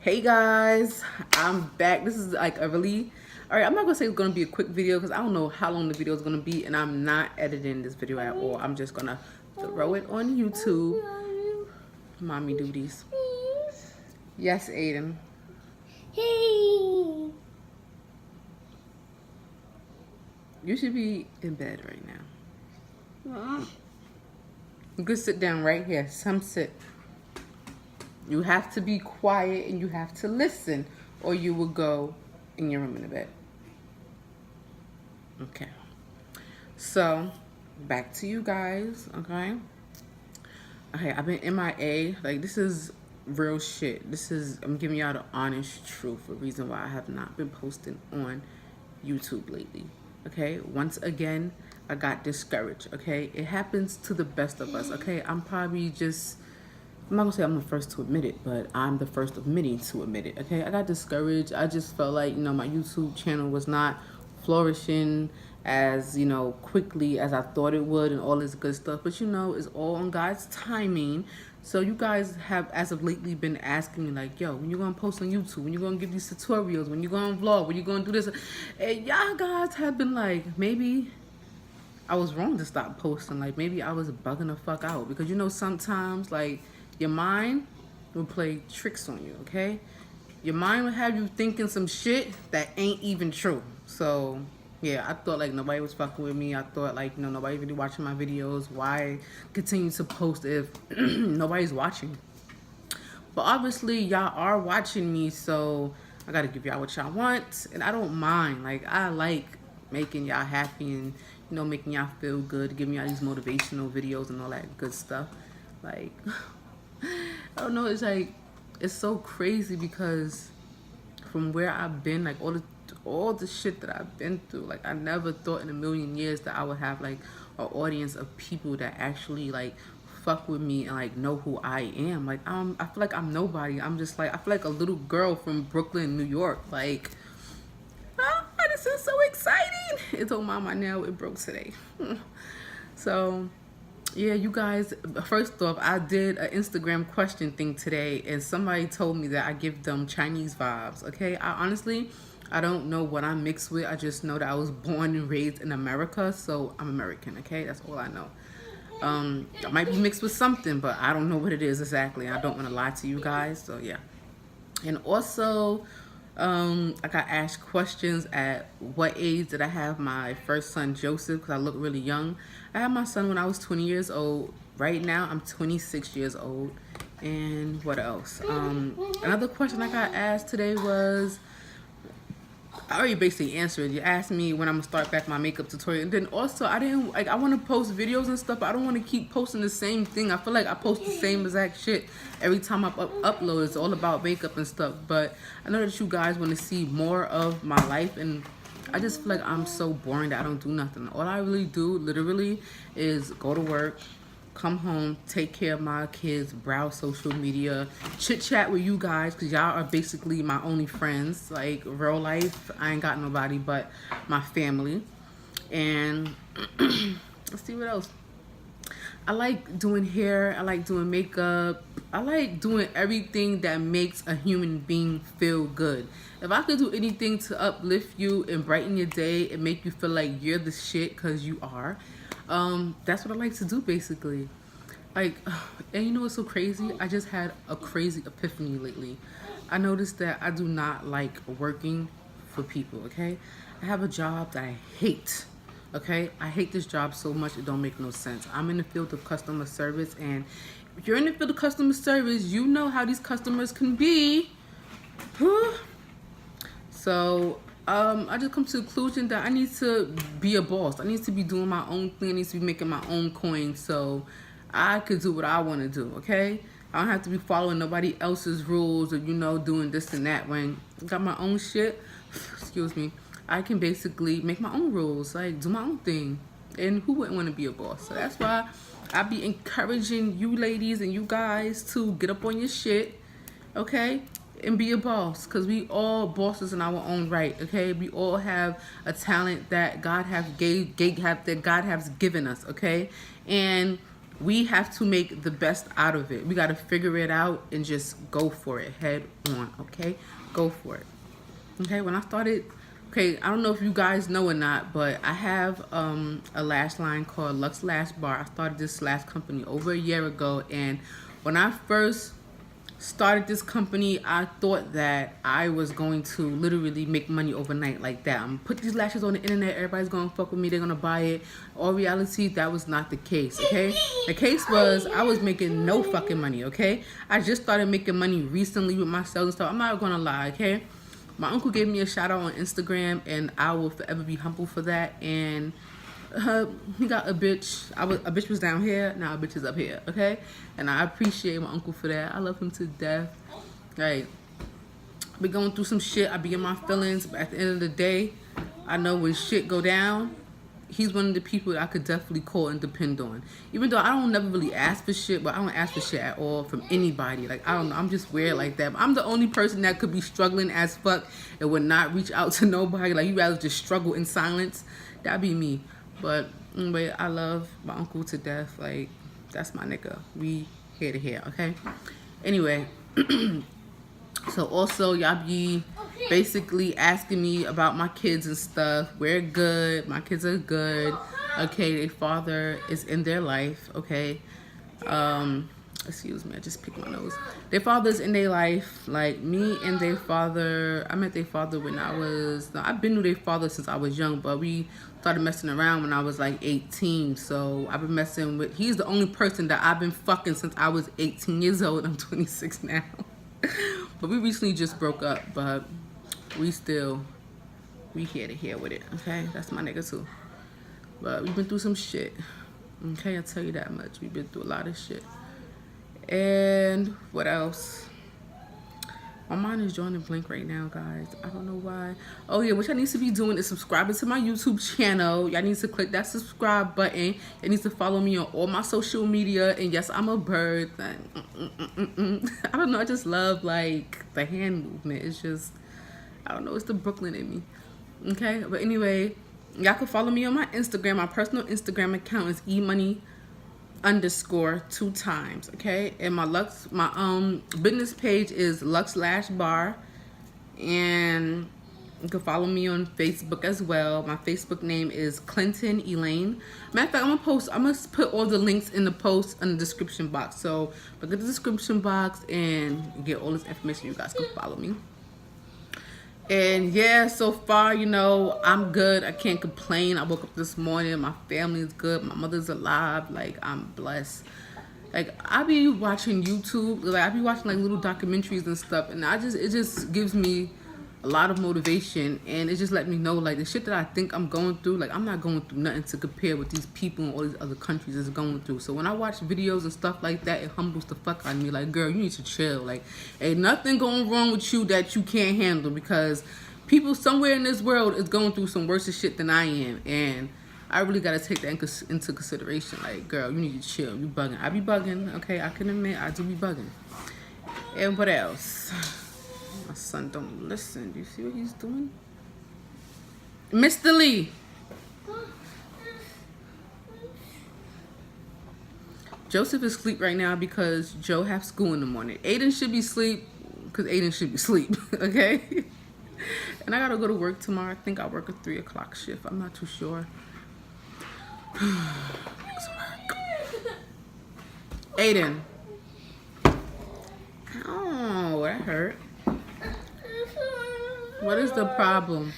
Hey guys, I'm back. This is like a really, all right, I'm not gonna say it's gonna be a quick video because I don't know how long the video is gonna be, and I'm not editing this video at all. I'm just gonna throw it on YouTube. Mommy duties. Yes, Aiden. Hey. You should be in bed right now. You could sit down right here. Some sit. You have to be quiet and you have to listen, or you will go in your room in the bed. Okay. So, back to you guys, okay? Okay, I've been MIA. Like, this is real shit. I'm giving y'all the honest truth. The reason why I have not been posting on YouTube lately. Okay, once again, I got discouraged. Okay, it happens to the best of us. Okay, I'm not gonna say I'm the first to admit it, but I'm the first of many to admit it. Okay, I got discouraged. I just felt like, my YouTube channel was not flourishing as, quickly as I thought it would and all this good stuff. But it's all on God's timing. So you guys have, as of lately, been asking me like, yo, when you gonna post on YouTube? When you gonna give these tutorials? When you gonna vlog? When you gonna do this? And y'all guys have been like, maybe I was wrong to stop posting. Like, maybe I was bugging the fuck out. Because sometimes, like, your mind will play tricks on you, okay? Your mind will have you thinking some shit that ain't even true. So, yeah, I thought, like, nobody was fucking with me. I thought, like, nobody really watching my videos. Why continue to post if nobody's watching? But obviously, y'all are watching me, so I gotta give y'all what y'all want. And I don't mind. Like, I like making y'all happy and, making y'all feel good, giving y'all these motivational videos and all that good stuff. Like, I don't know, it's like, it's so crazy because from where I've been, like, all the shit that I've been through, like, I never thought in a million years that I would have, like, an audience of people that actually, like, fuck with me and, like, know who I am. Like, I feel like I'm nobody. I'm just, like, I feel like a little girl from Brooklyn, New York. Like, this is so exciting. It told mama now it broke today. So, yeah, you guys, first off, I did an Instagram question thing today, and somebody told me that I give them Chinese vibes, okay? I don't know what I'm mixed with. I just know that I was born and raised in America, so I'm American, okay? That's all I know. I might be mixed with something, but I don't know what it is exactly. I don't want to lie to you guys, so yeah. And also, I got asked questions at what age did I have my first son, Joseph, because I look really young. I had my son when I was 20 years old. Right now, I'm 26 years old. And what else? Another question I got asked today was, I already basically answered. You asked me when I'm gonna start back my makeup tutorial, and then also I didn't like. I want to post videos and stuff, but I don't want to keep posting the same thing. I feel like I post the same exact shit every time I upload. It's all about makeup and stuff, but I know that you guys want to see more of my life, and I just feel like I'm so boring that I don't do nothing. All I really do, literally, is go to work, come home, take care of my kids, browse social media, chit chat with you guys, because y'all are basically my only friends. Like, real life, I ain't got nobody but my family. And let's see what else. I like doing hair, I like doing makeup, I like doing everything that makes a human being feel good. If I could do anything to uplift you and brighten your day and make you feel like you're the shit, because you are, that's what I like to do, basically. Like, and you know what's so crazy? I just had a crazy epiphany lately. I noticed that I do not like working for people, okay? I have a job that I hate, okay? I hate this job so much it don't make no sense. I'm in the field of customer service, and if you're in the field of customer service, you know how these customers can be. So I just come to the conclusion that I need to be a boss. I need to be doing my own thing. I need to be making my own coin so I could do what I want to do, okay? I don't have to be following nobody else's rules or, doing this and that. When I got my own shit, excuse me, I can basically make my own rules, like do my own thing. And who wouldn't want to be a boss? So that's why I be encouraging you ladies and you guys to get up on your shit, okay? And be a boss, because we all bosses in our own right, okay? We all have a talent that God has given us, okay? And we have to make the best out of it. We got to figure it out and just go for it head on, okay? Go for it. Okay, when I started, okay, I don't know if you guys know or not, but I have a lash line called Luxe Lash Bar. I started this lash company over a year ago, and when I first started this company, I thought that I was going to literally make money overnight like that. I'm put these lashes on the internet, everybody's gonna fuck with me, they're gonna buy it. All reality, that was not the case, okay? The case was I was making no fucking money, okay? I just started making money recently with my sales and stuff. I'm not gonna lie, okay? My uncle gave me a shout out on Instagram, and I will forever be humble for that. And he got a bitch. A bitch was down here, now a bitch is up here, okay? And I appreciate my uncle for that. I love him to death. Like, I be going through some shit. I be in my feelings, but at the end of the day, I know when shit go down, he's one of the people that I could definitely call and depend on. Even though I don't never really ask for shit, but I don't ask for shit at all from anybody. Like, I don't know, I'm just weird like that. But I'm the only person that could be struggling as fuck and would not reach out to nobody. Like, you rather just struggle in silence. That'd be me. But anyway, I love my uncle to death. Like, that's my nigga. We here to here, okay? Anyway, so also y'all be basically asking me about my kids and stuff. We're good. My kids are good. Okay, their father is in their life, okay? Excuse me, I just picked my nose. Their father's in their life. Like, me and their father, I met their father when I've been with their father since I was young, but we started messing around when I was like 18. So I've been messing with, he's the only person that I've been fucking since I was 18 years old. I'm 26 now. But we recently just broke up, but we here to here with it, okay? That's my nigga too. But we've been through some shit, okay? I'll tell you that much. We've been through a lot of shit. And what else? My mind is drawing a blank right now, guys. I don't know why. Oh yeah, what y'all need to be doing is subscribing to my YouTube channel. Y'all need to click that subscribe button. Y'all need to follow me on all my social media. And yes, I'm a bird. I don't know, I just love like the hand movement. It's just, I don't know, it's the Brooklyn in me. Okay, but anyway, y'all can follow me on my Instagram. My personal Instagram account is emoney_2 okay? And my business page is Luxe Lash Bar, and you can follow me on Facebook as well. My Facebook name is Clinton Elaine. Matter of fact, I'm gonna put all the links in the post in the description box. So look at the description box and get all this information. You guys can follow me. And yeah, so far, you know, I'm good. I can't complain. I woke up this morning. My family is good. My mother's alive. Like, I'm blessed. Like, I be watching YouTube. Like, I be watching like little documentaries and stuff. And it just gives me a lot of motivation. And it just let me know, like, the shit that I think I'm going through, like, I'm not going through nothing to compare with these people in all these other countries is going through. So when I watch videos and stuff like that, it humbles the fuck out of me. Like, girl, you need to chill. Like, ain't nothing going wrong with you that you can't handle, because people somewhere in this world is going through some worse shit than I am. And I really got to take that into consideration. Like, girl, you need to chill. You bugging. I be bugging, okay? I can admit I do be bugging. And what else? My son don't listen. Do you see what he's doing? Mr. Lee. Joseph is asleep right now because Joe have school in the morning. Aiden should be asleep because Aiden should be asleep, okay? And I gotta go to work tomorrow. I think I'll work a 3 o'clock shift. I'm not too sure. Aiden. Oh, that hurt. What is the problem?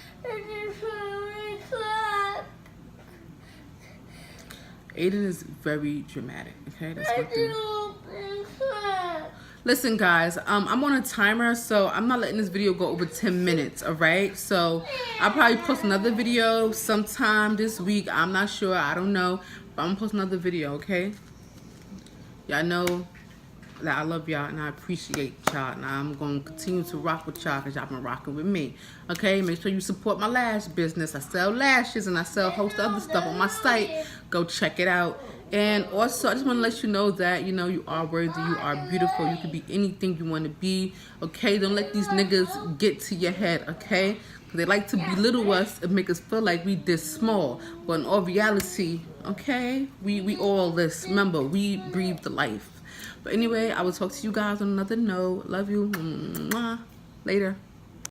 Aiden is very dramatic, okay? That's what Listen, guys, I'm on a timer, so I'm not letting this video go over 10 minutes, all right? So I'll probably post another video sometime this week. I'm not sure. I don't know. But I'm going to post another video, okay? Y'all know that I love y'all and I appreciate y'all. And I'm going to continue to rock with y'all because y'all been rocking with me, okay? Make sure you support my lash business. I sell lashes and I sell a host of other stuff on my site. Go check it out. And also, I just want to let you know that, you know, you are worthy, you are beautiful, you can be anything you want to be, okay? Don't let these niggas get to your head, okay? They like to belittle us and make us feel like we this small. But in all reality, okay, we all this. Remember, we breathe the life. But anyway, I will talk to you guys on another note. Love you. Mwah. Later.